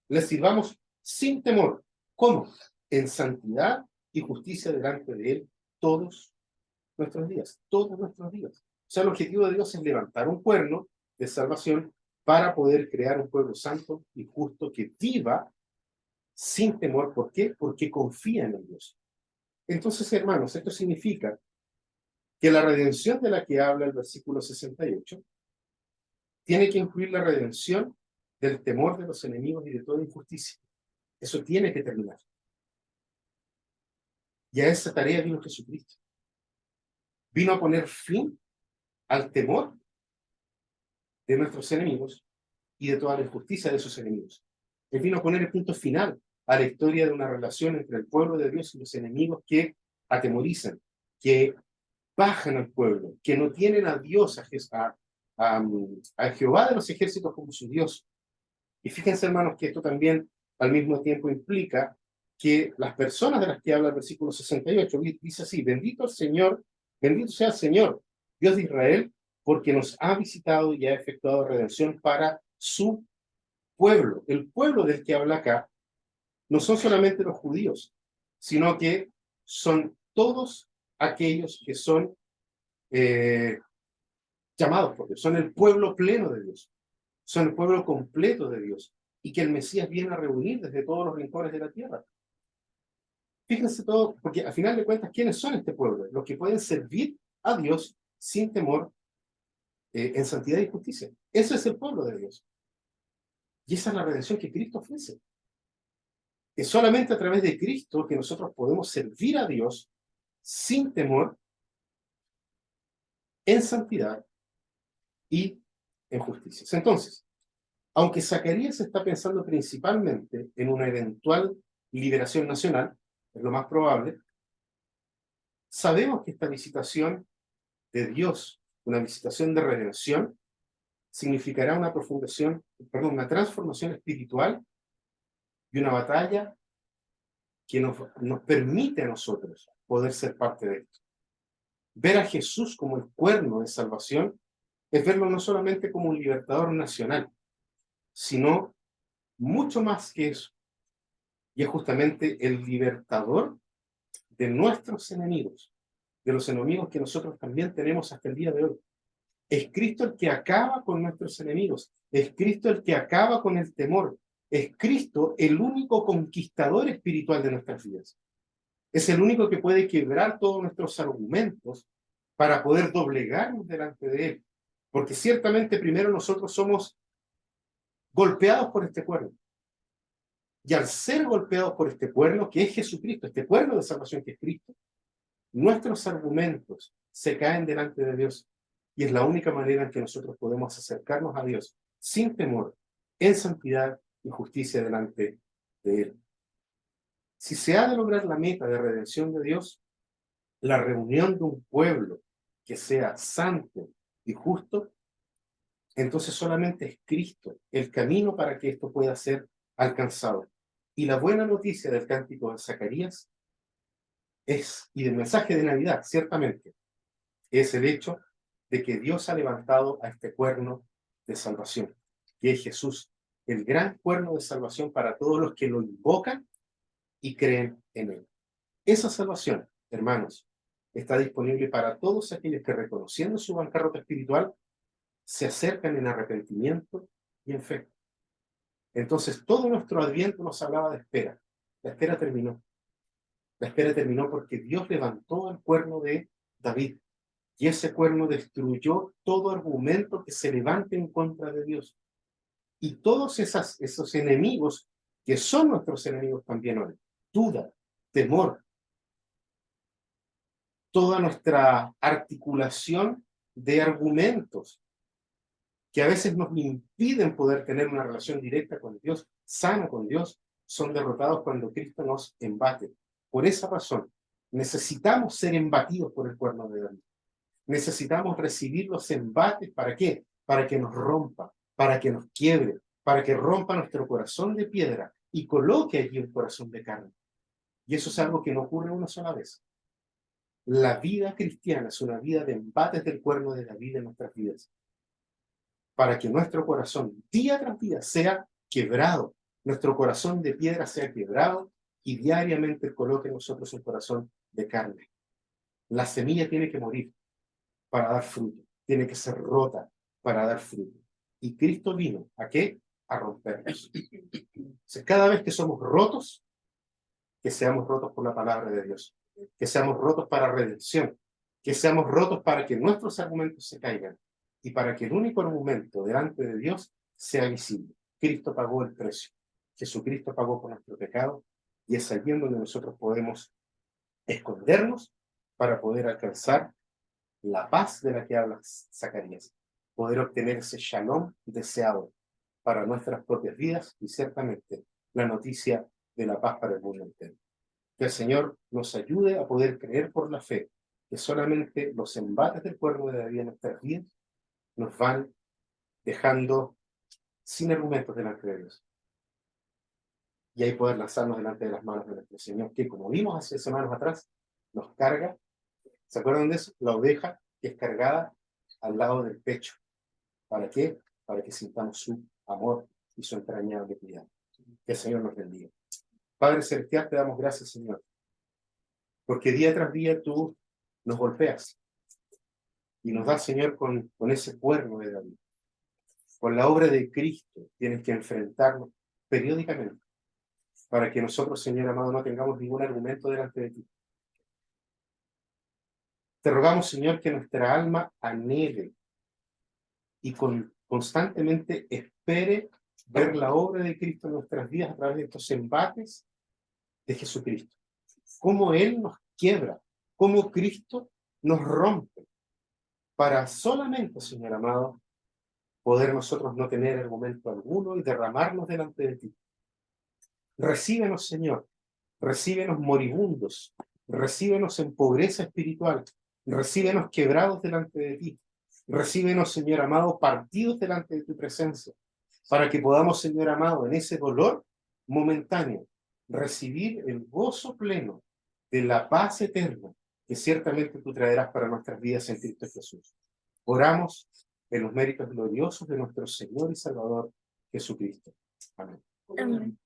Les sirvamos sin temor. ¿Cómo? En santidad y justicia delante de Él todos nuestros días, todos nuestros días. O sea, el objetivo de Dios es levantar un cuerno de salvación para poder crear un pueblo santo y justo que viva sin temor. ¿Por qué? Porque confía en Dios. Entonces, hermanos, esto significa que la redención de la que habla el versículo 68 tiene que incluir la redención del temor de los enemigos y de toda injusticia. Eso tiene que terminar. Y a esa tarea vino Jesucristo. Vino a poner fin al temor de nuestros enemigos y de toda la injusticia de esos enemigos. Él vino a poner el punto final a la historia de una relación entre el pueblo de Dios y los enemigos que atemorizan, que bajan al pueblo, que no tienen a Dios, a Jehová de los ejércitos como su Dios. Y fíjense, hermanos, que esto también al mismo tiempo implica que las personas de las que habla el versículo 68 dice así: bendito el Señor, bendito sea el Señor, Dios de Israel, porque nos ha visitado y ha efectuado redención para su pueblo. El pueblo del que habla acá no son solamente los judíos, sino que son todos aquellos que son llamados por Dios, son el pueblo pleno de Dios, son el pueblo completo de Dios, y que el Mesías viene a reunir desde todos los rincones de la tierra. Fíjense todo, porque al final de cuentas, ¿quiénes son este pueblo? Los que pueden servir a Dios sin temor, en santidad y justicia. Eso es el pueblo de Dios. Y esa es la redención que Cristo ofrece. Es solamente a través de Cristo que nosotros podemos servir a Dios sin temor, en santidad y en justicia. Entonces, aunque Zacarías está pensando principalmente en una eventual liberación nacional, es lo más probable, sabemos que esta visitación de Dios, una visitación de redención, significará una transformación espiritual y una batalla que nos permite a nosotros poder ser parte de esto. Ver a Jesús como el cuerno de salvación es verlo no solamente como un libertador nacional, sino mucho más que eso. Y es justamente el libertador de nuestros enemigos, de los enemigos que nosotros también tenemos hasta el día de hoy. Es Cristo el que acaba con nuestros enemigos, es Cristo el que acaba con el temor, es Cristo el único conquistador espiritual de nuestras vidas. Es el único que puede quebrar todos nuestros argumentos para poder doblegarnos delante de Él. Porque ciertamente primero nosotros somos golpeados por este cuerno. Y al ser golpeados por este cuerno, que es Jesucristo, este cuerno de salvación que es Cristo, nuestros argumentos se caen delante de Dios. Y es la única manera en que nosotros podemos acercarnos a Dios sin temor, en santidad y justicia delante de Él. Si se ha de lograr la meta de redención de Dios, la reunión de un pueblo que sea santo y justo, entonces solamente es Cristo el camino para que esto pueda ser alcanzado. Y la buena noticia del cántico de Zacarías y del mensaje de Navidad, ciertamente, es el hecho de que Dios ha levantado a este cuerno de salvación, que es Jesús, el gran cuerno de salvación para todos los que lo invocan y creen en Él. Esa salvación, hermanos, está disponible para todos aquellos que, reconociendo su bancarrota espiritual, se acercan en arrepentimiento y en fe. Entonces, todo nuestro adviento nos hablaba de espera. La espera terminó. La espera terminó porque Dios levantó el cuerno de David. Y ese cuerno destruyó todo argumento que se levante en contra de Dios. Y todos esos enemigos, que son nuestros enemigos también hoy, duda, temor, toda nuestra articulación de argumentos que a veces nos impiden poder tener una relación directa con Dios, sana con Dios, son derrotados cuando Cristo nos embate. Por esa razón, necesitamos ser embatidos por el cuerno de David. Necesitamos recibir los embates, ¿para qué? Para que nos rompa, para que nos quiebre, para que rompa nuestro corazón de piedra y coloque allí un corazón de carne. Y eso es algo que no ocurre una sola vez. La vida cristiana es una vida de embates del cuerno de David en nuestras vidas, para que nuestro corazón día tras día sea quebrado, nuestro corazón de piedra sea quebrado y diariamente coloque en nosotros un corazón de carne. La semilla tiene que morir para dar fruto, tiene que ser rota para dar fruto. Y Cristo vino, ¿a qué? A rompernos. Entonces, cada vez que somos rotos, que seamos rotos por la palabra de Dios, que seamos rotos para redención, que seamos rotos para que nuestros argumentos se caigan y para que el único argumento delante de Dios sea visible. Cristo pagó el precio. Jesucristo pagó por nuestro pecado y es allí en donde nosotros podemos escondernos para poder alcanzar la paz de la que habla Zacarías, poder obtener ese shalom deseado para nuestras propias vidas y ciertamente la noticia de la paz para el mundo entero. Que el Señor nos ayude a poder creer por la fe que solamente los embates del cuerno de David en nuestras vidas nos van dejando sin argumentos delante de Dios. Y ahí poder lanzarnos delante de las manos de nuestro Señor, que como vimos hace semanas atrás, nos carga. ¿Se acuerdan de eso? La oveja que es cargada al lado del pecho. ¿Para qué? Para que sintamos su amor y su entrañable cuidado. Que el Señor nos bendiga. Padre Celestial, te damos gracias, Señor, porque día tras día tú nos golpeas y nos das, Señor, con ese cuerno de David. Con la obra de Cristo tienes que enfrentarnos periódicamente para que nosotros, Señor amado, no tengamos ningún argumento delante de ti. Te rogamos, Señor, que nuestra alma anhele y constantemente espere ver la obra de Cristo en nuestras vidas a través de estos embates de Jesucristo. Cómo Él nos quiebra, cómo Cristo nos rompe, para solamente, Señor amado, poder nosotros no tener argumento alguno y derramarnos delante de ti. Recíbenos, Señor, recíbenos moribundos, recíbenos en pobreza espiritual, recíbenos quebrados delante de ti, recíbenos, Señor amado, partidos delante de tu presencia, para que podamos, Señor amado, en ese dolor momentáneo, recibir el gozo pleno de la paz eterna que ciertamente tú traerás para nuestras vidas en Cristo Jesús. Oramos en los méritos gloriosos de nuestro Señor y Salvador Jesucristo. Amén. Amén.